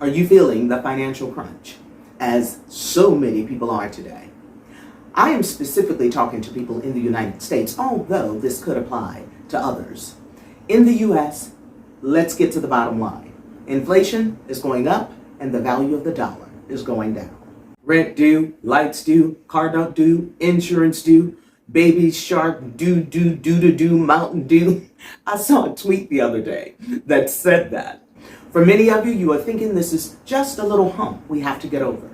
Are you feeling the financial crunch, as so many people are today? I am specifically talking to people in the United States, although this could apply to others. In the US, let's get to the bottom line. Inflation is going up and the value of the dollar is going down. Rent due, lights due, car note due, insurance due, baby shark due, Mountain Dew. I saw a tweet the other day that said that. For many of you, you are thinking this is just a little hump we have to get over.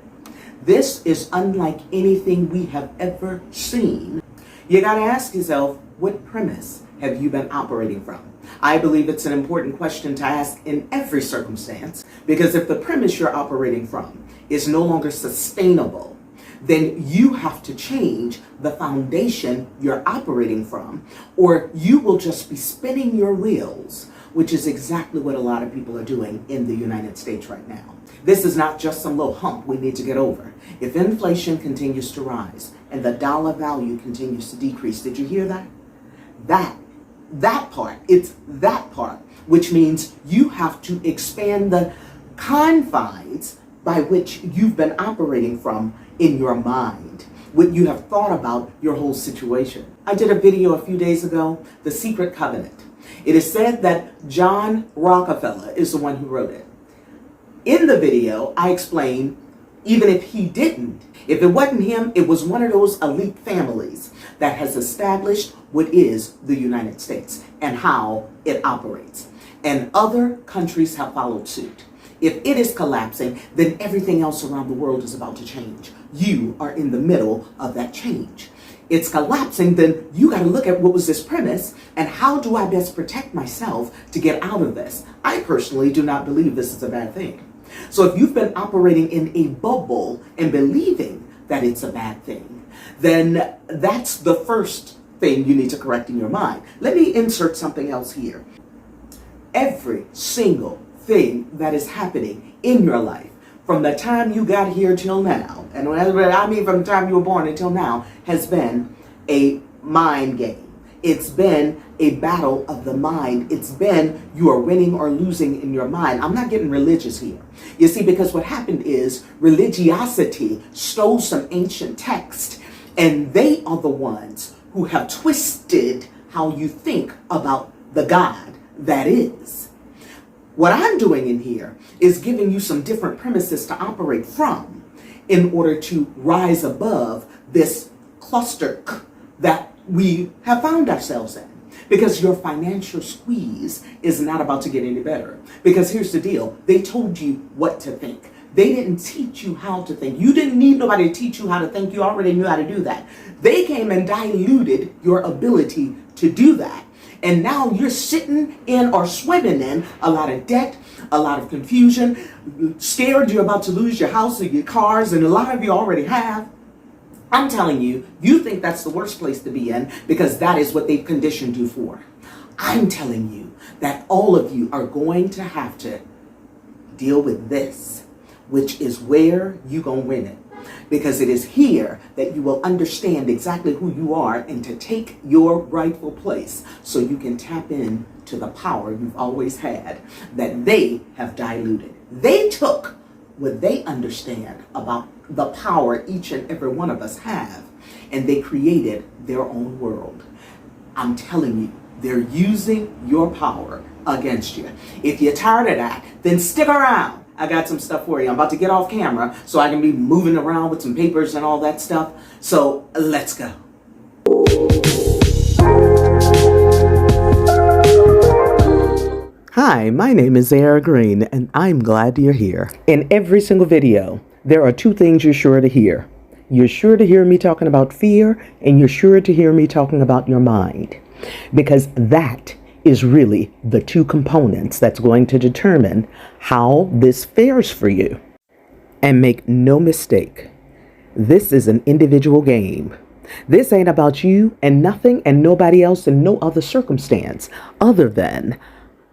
This is unlike anything we have ever seen. You gotta ask yourself, what premise have you been operating from? I believe it's an important question to ask in every circumstance, because if the premise you're operating from is no longer sustainable, then you have to change the foundation you're operating from, or you will just be spinning your wheels, which is exactly what a lot of people are doing in the United States right now. This is not just some little hump we need to get over. If inflation continues to rise and the dollar value continues to decrease, did you hear that? It's that part, which means you have to expand the confines by which you've been operating from in your mind, what you have thought about your whole situation. I did a video a few days ago, The Secret Covenant. It is said that John Rockefeller is the one who wrote it. In the video, I explain, even if he didn't, if it wasn't him, it was one of those elite families that has established what is the United States and how it operates. And other countries have followed suit. If it is collapsing, then everything else around the world is about to change. You are in the middle of that change. It's collapsing, then you got to look at what was this premise and how do I best protect myself to get out of this. I personally do not believe this is a bad thing. So if you've been operating in a bubble and believing that it's a bad thing, then that's the first thing you need to correct in your mind. Let me insert something else here. Every single thing that is happening in your life, from the time you got here till now, and I mean from the time you were born until now, has been a mind game. It's been a battle of the mind. It's been you are winning or losing in your mind. I'm not getting religious here. You see, because what happened is religiosity stole some ancient text, and they are the ones who have twisted how you think about the God that is. What I'm doing in here is giving you some different premises to operate from in order to rise above this cluster that we have found ourselves in. Because your financial squeeze is not about to get any better. Because here's the deal. They told you what to think. They didn't teach you how to think. You didn't need nobody to teach you how to think. You already knew how to do that. They came and diluted your ability to do that. And now you're sitting in or swimming in a lot of debt, a lot of confusion, scared you're about to lose your house or your cars, and a lot of you already have. I'm telling you, you think that's the worst place to be in because that is what they've conditioned you for. I'm telling you that all of you are going to have to deal with this, which is where you're going to win it. Because it is here that you will understand exactly who you are and to take your rightful place so you can tap in to the power you've always had that they have diluted. They took what they understand about the power each and every one of us have, and they created their own world. I'm telling you, they're using your power against you. If you're tired of that, then stick around. I got some stuff for you. I'm about to get off camera so I can be moving around with some papers and all that stuff. So let's go. Hi, my name is Zara Green, and I'm glad you're here. In every single video, there are two things you're sure to hear. You're sure to hear me talking about fear, and you're sure to hear me talking about your mind. Because that is really the two components that's going to determine how this fares for you. And make no mistake, this is an individual game. This ain't about you and nothing and nobody else and no other circumstance other than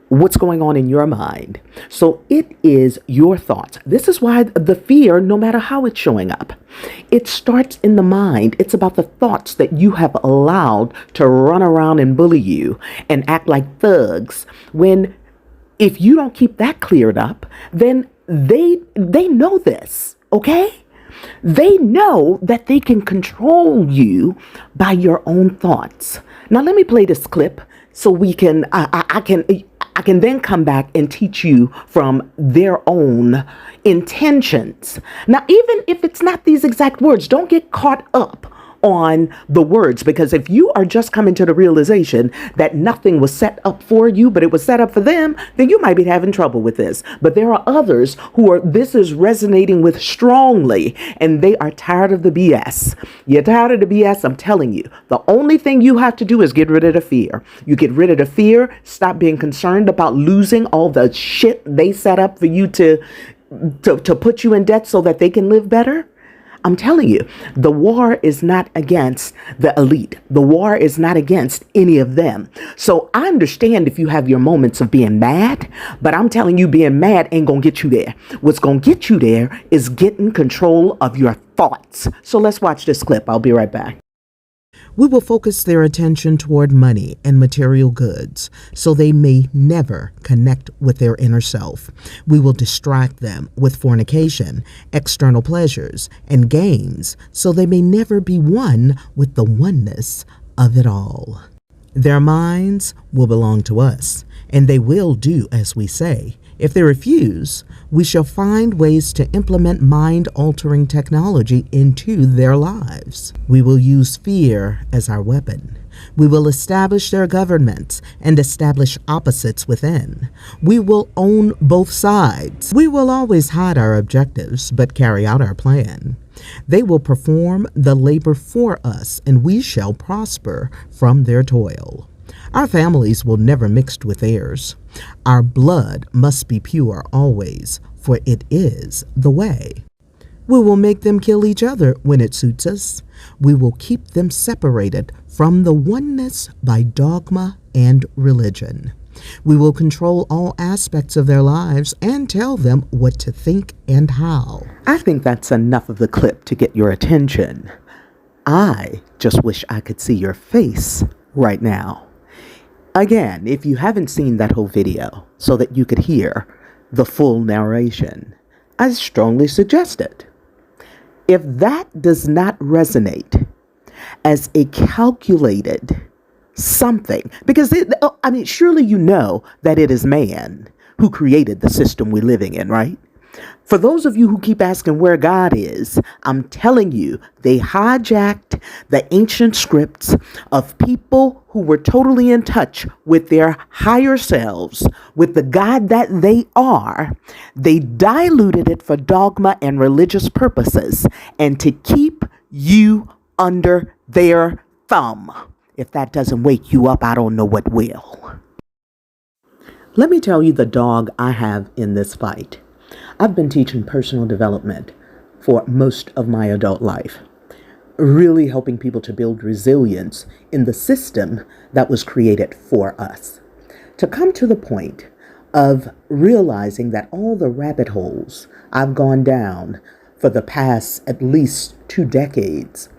what's going on in your mind. So it is your thoughts. This is why the fear, no matter how it's showing up, it starts in the mind. It's about the thoughts that you have allowed to run around and bully you and act like thugs. When if you don't keep that cleared up, then they know this, okay? They know that they can control you by your own thoughts. Now let me play this clip so we can I can then come back and teach you from their own intentions. Now, even if it's not these exact words, don't get caught up on the words, because if you are just coming to the realization that nothing was set up for you, but it was set up for them, then you might be having trouble with this. But there are others this is resonating with strongly, and they are tired of the BS. You're tired of the BS, I'm telling you. The only thing you have to do is get rid of the fear. You get rid of the fear, stop being concerned about losing all the shit they set up for you to put you in debt so that they can live better. I'm telling you, the war is not against the elite. The war is not against any of them. So I understand if you have your moments of being mad, but I'm telling you, being mad ain't gonna get you there. What's gonna get you there is getting control of your thoughts. So let's watch this clip. I'll be right back. We will focus their attention toward money and material goods so they may never connect with their inner self. We will distract them with fornication, external pleasures, and games so they may never be one with the oneness of it all. Their minds will belong to us, and they will do as we say. If they refuse, we shall find ways to implement mind-altering technology into their lives. We will use fear as our weapon. We will establish their governments and establish opposites within. We will own both sides. We will always hide our objectives, but carry out our plan. They will perform the labor for us, and we shall prosper from their toil. Our families will never mix with theirs. Our blood must be pure always, for it is the way. We will make them kill each other when it suits us. We will keep them separated from the oneness by dogma and religion. We will control all aspects of their lives and tell them what to think and how. I think that's enough of the clip to get your attention. I just wish I could see your face right now. Again, if you haven't seen that whole video so that you could hear the full narration, I strongly suggest it. If that does not resonate as a calculated something, because surely you know that it is man who created the system we're living in, right? For those of you who keep asking where God is, I'm telling you, they hijacked the ancient scripts of people who were totally in touch with their higher selves, with the God that they are. They diluted it for dogma and religious purposes and to keep you under their thumb. If that doesn't wake you up, I don't know what will. Let me tell you the dog I have in this fight. I've been teaching personal development for most of my adult life, really helping people to build resilience in the system that was created for us. To come to the point of realizing that all the rabbit holes I've gone down for the past at least 2 decades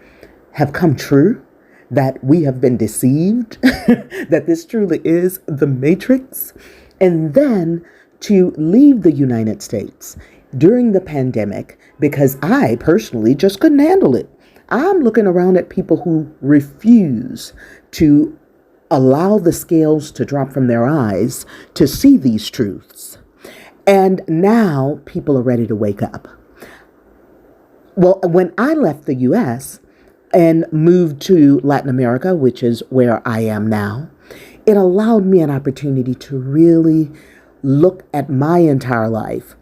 have come true, that we have been deceived, that this truly is the Matrix, and then to leave the United States during the pandemic because I personally just couldn't handle it. I'm looking around at people who refuse to allow the scales to drop from their eyes to see these truths. And now people are ready to wake up. Well, when I left the U.S. and moved to Latin America, which is where I am now, it allowed me an opportunity to really look at my entire life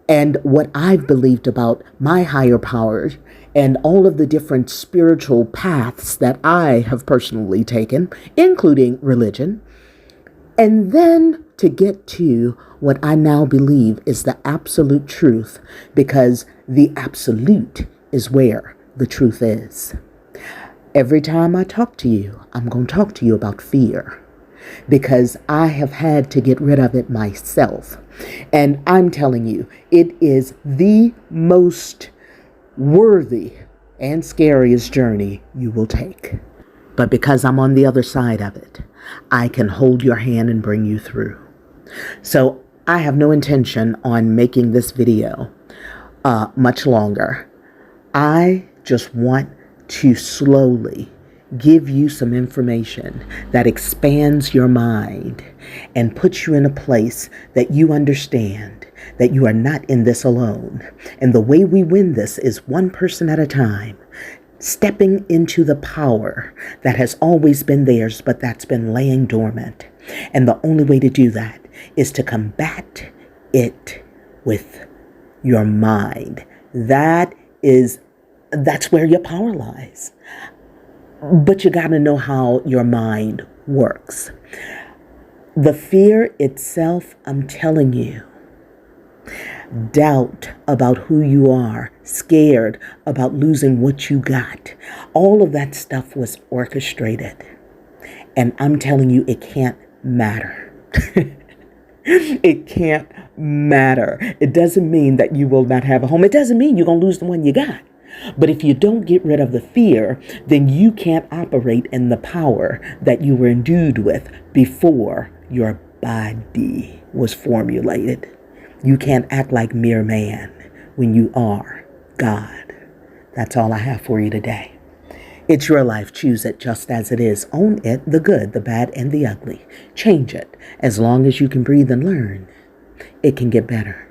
and what I've believed about my higher power and all of the different spiritual paths that I have personally taken, including religion, and then to get to what I now believe is the absolute truth, because the absolute is where the truth is. Every time I talk to you, I'm going to talk to you about fear, because I have had to get rid of it myself. And I'm telling you, it is the most worthy and scariest journey you will take. But because I'm on the other side of it, I can hold your hand and bring you through. So I have no intention on making this video much longer. I just want to slowly give you some information that expands your mind and puts you in a place that you understand that you are not in this alone. And the way we win this is one person at a time, stepping into the power that has always been theirs, but that's been laying dormant. And the only way to do that is to combat it with your mind. That's where your power lies. But you got to know how your mind works. The fear itself, I'm telling you, doubt about who you are, scared about losing what you got, all of that stuff was orchestrated. And I'm telling you, it can't matter. It can't matter. It doesn't mean that you will not have a home. It doesn't mean you're going to lose the one you got. But if you don't get rid of the fear, then you can't operate in the power that you were endued with before your body was formulated. You can't act like mere man when you are God. That's all I have for you today. It's your life. Choose it just as it is. Own it, the good, the bad, and the ugly. Change it. As long as you can breathe and learn, it can get better.